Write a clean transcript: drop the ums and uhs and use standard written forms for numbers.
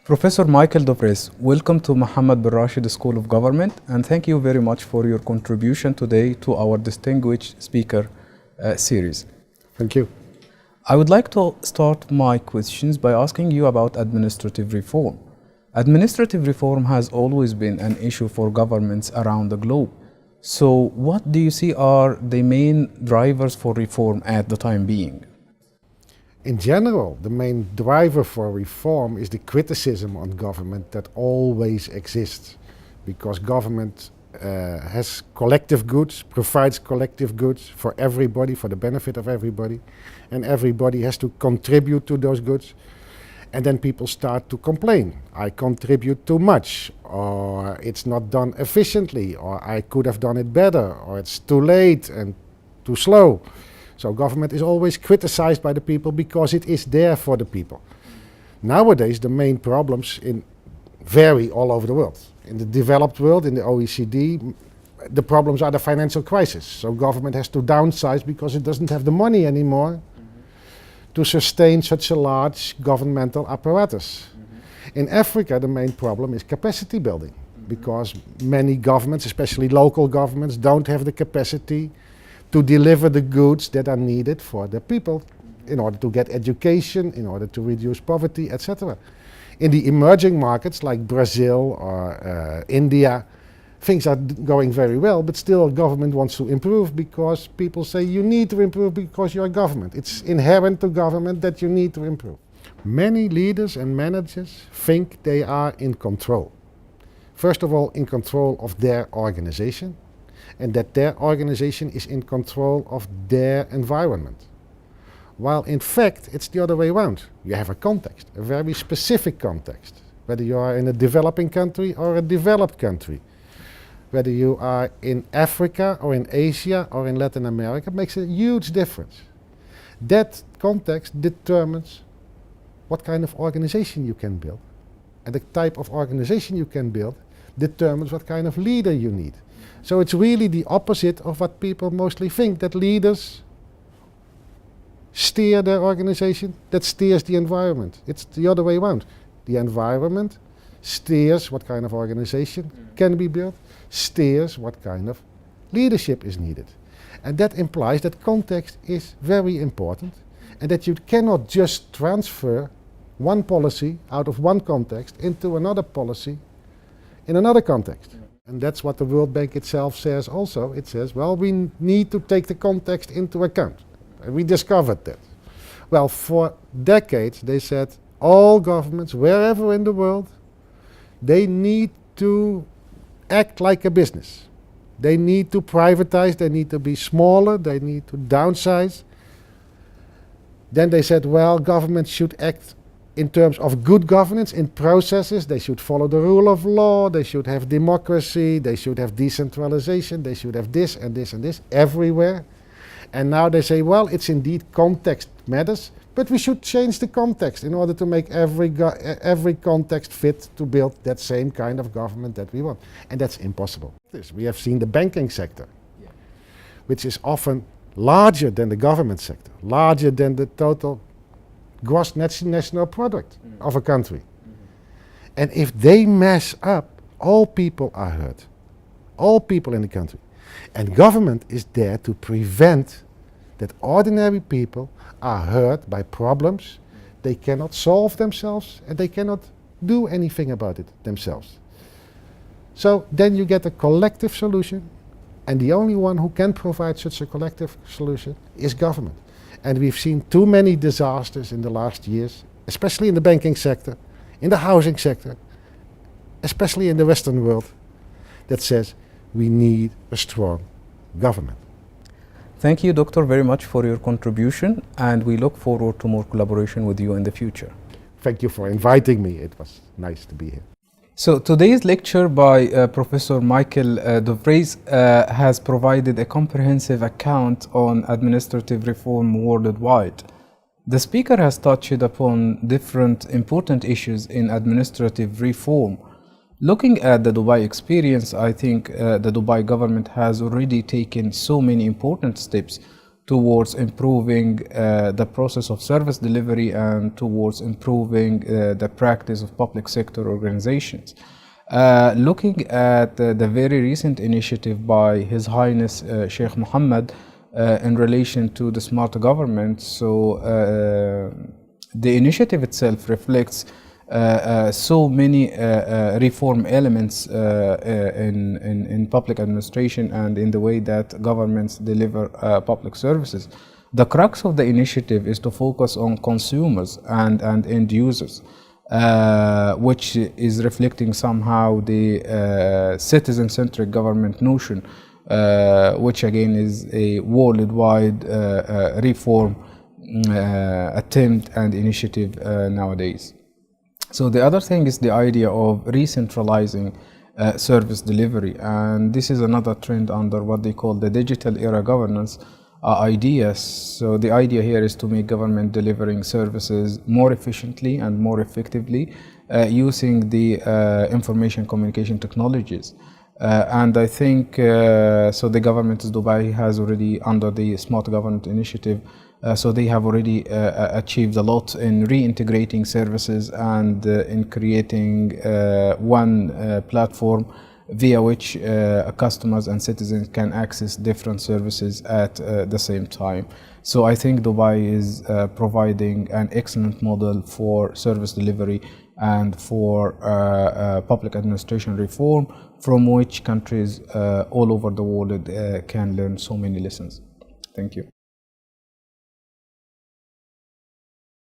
Professor Michael Dovres, welcome to Mohammad bin Rashid School of Government, and thank you very much for your contribution today to our distinguished speaker series. Thank you. I would like to start my questions by asking you about administrative reform. Administrative reform has always been an issue for governments around the globe. So what do you see are the main drivers for reform at the time being? In general, the main driver for reform is the criticism on government that always exists, because government has collective goods, provides collective goods for everybody, for the benefit of everybody, and everybody has to contribute to those goods. And then people start to complain. I contribute too much, or it's not done efficiently, or I could have done it better, or it's too late and too slow. So government is always criticized by the people because it is there for the people. Nowadays, the main problems vary all over the world. In the developed world, in the OECD, the problems are the financial crisis. So government has to downsize because it doesn't have the money anymore to sustain such a large governmental apparatus. In Africa, the main problem is capacity building, because many governments, especially local governments, don't have the capacity to deliver the goods that are needed for the people in order to get education, in order to reduce poverty, etc. In the emerging markets like Brazil or India, things are going very well, but still government wants to improve because people say you need to improve because you're a government. It's inherent to government that you need to improve. Many leaders and managers think they are in control. First of all, in control of their organization, and that their organization is in control of their environment. While in fact, it's the other way around. You have a context, a very specific context, whether you are in a developing country or a developed country. Whether you are in Africa or in Asia or in Latin America, makes a huge difference. That context determines what kind of organization you can build. And the type of organization you can build determines what kind of leader you need. So it's really the opposite of what people mostly think, that leaders steer their organization, that steers the environment. It's the other way around. The environment steers what kind of organization can be built, steers what kind of leadership is needed. And that implies that context is very important, and that you cannot just transfer one policy out of one context into another policy in another context. And that's what the World Bank itself says also. It says, well, we need to take the context into account. And we discovered that. Well, for decades they said all governments, wherever in the world, they need to act like a business. They need to privatize, they need to be smaller, they need to downsize. Then they said, well, governments should act in terms of good governance, in processes. They should follow the rule of law, they should have democracy, they should have decentralization, they should have this and this and this everywhere. And now they say, well, it's indeed context matters, but we should change the context in order to make every context fit to build that same kind of government that we want. And that's impossible. We have seen the banking sector, which is often larger than the government sector, larger than the total gross national product of a country. And if they mess up, all people are hurt. All people in the country. And government is there to prevent that ordinary people are hurt by problems they cannot solve themselves and they cannot do anything about it themselves. So then you get a collective solution, and the only one who can provide such a collective solution is government. And we've seen too many disasters in the last years, especially in the banking sector, in the housing sector, especially in the Western world, that says we need a strong government. Thank you, Doctor, very much for your contribution, and we look forward to more collaboration with you in the future. Thank you for inviting me. It was nice to be here. So today's lecture by Professor Michael Dovres has provided a comprehensive account on administrative reform worldwide. The speaker has touched upon different important issues in administrative reform. Looking at the Dubai experience, I think the Dubai government has already taken so many important steps towards improving the process of service delivery and towards improving the practice of public sector organizations. Looking at the very recent initiative by His Highness Sheikh Mohammad in relation to the smart government, so the initiative itself reflects so many reform elements in public administration and in the way that governments deliver public services. The crux of the initiative is to focus on consumers and end users, which is reflecting somehow the citizen-centric government notion, which again is a worldwide reform attempt and initiative nowadays. So the other thing is the idea of re-centralizing service delivery, and this is another trend under what they call the digital era governance ideas. So the idea here is to make government delivering services more efficiently and more effectively using the information communication technologies. And I think so the government of Dubai has already, under the smart government initiative, so they have already achieved a lot in reintegrating services and in creating one platform via which customers and citizens can access different services at the same time. So I think Dubai is providing an excellent model for service delivery and for public administration reform, from which countries all over the world can learn so many lessons. Thank you.